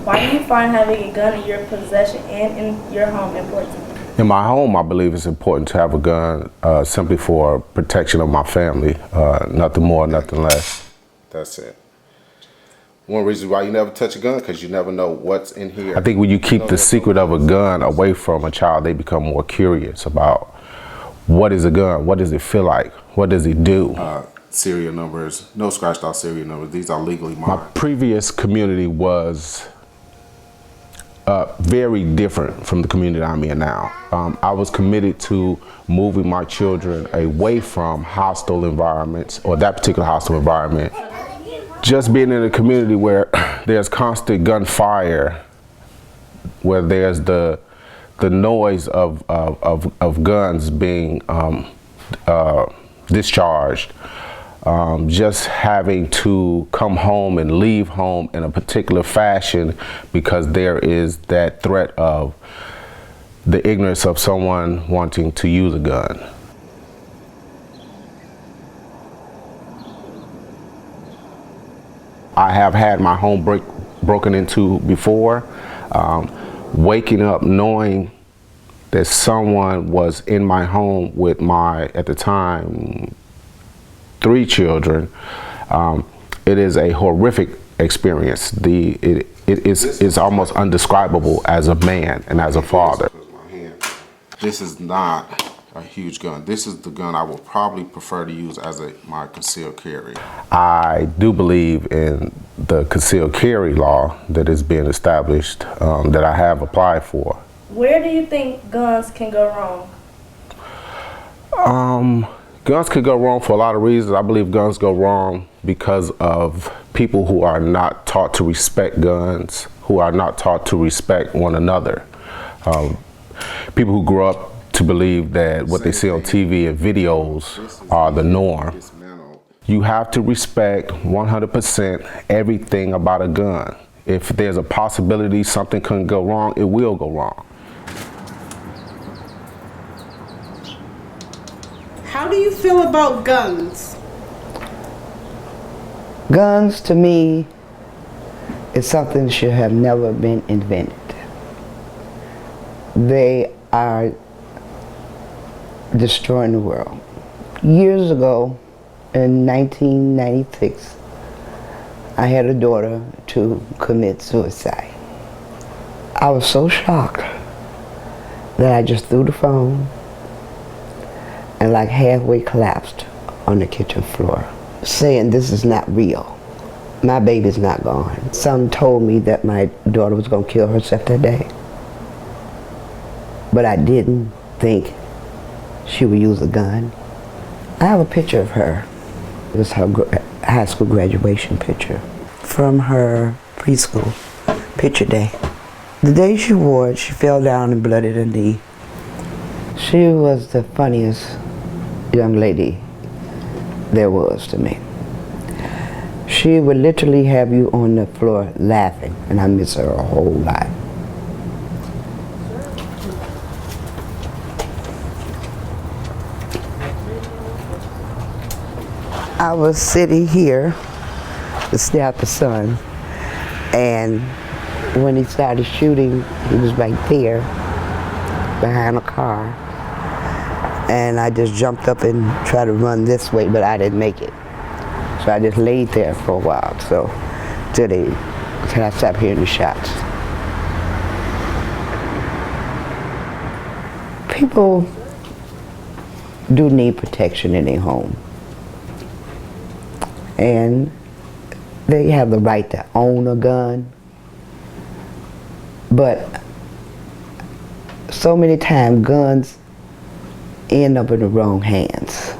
Why do you find having a gun in your possession and in your home important? In my home, I believe it's important to have a gun simply for protection of my family. Nothing more, nothing less. That's it. One reason why you never touch a gun, because you never know what's in here. I think when you keep the secret of a gun away from a child, they become more curious about what is a gun, what does it feel like, what does it do. Serial numbers, no scratched out serial numbers, these are legally mine. My previous community was very different from the community I'm in now. I was committed to moving my children away from hostile environments, or that particular hostile environment. Just being in a community where there's constant gunfire, where there's the noise of guns being discharged, just having to come home and leave home in a particular fashion because there is that threat of the ignorance of someone wanting to use a gun. I have had my home broken into before. Waking up knowing that someone was in my home with my, at the time, 3 children, it is a horrific experience. It is almost undescribable as a man and as a father. This is not a huge gun. This is the gun I would probably prefer to use as my concealed carry. I do believe in the concealed carry law that is being established, that I have applied for. Where do you think guns can go wrong? Guns could go wrong for a lot of reasons. I believe guns go wrong because of people who are not taught to respect guns, who are not taught to respect one another. People who grow up to believe that what they see on TV and videos are the norm. You have to respect 100% everything about a gun. If there's a possibility something can go wrong, it will go wrong. How do you feel about guns? Guns, to me, is something that should have never been invented. They are destroying the world. Years ago, in 1996, I had a daughter to commit suicide. I was so shocked that I just threw the phone and like halfway collapsed on the kitchen floor, saying this is not real. My baby's not gone. Some told me that my daughter was gonna kill herself that day, but I didn't think she would use a gun. I have a picture of her. It was her high school graduation picture from her preschool picture day. The day she wore it, she fell down and bloodied her knee. She was the funniest young lady there was to me. She would literally have you on the floor laughing, and I miss her a whole lot. I was sitting here to stare at the sun, and when he started shooting, he was right there behind a car, and I just jumped up and tried to run this way, but I didn't make it. So I just laid there for a while, till I stopped hearing the shots. People do need protection in their home, and they have the right to own a gun, but so many times guns end up in the wrong hands.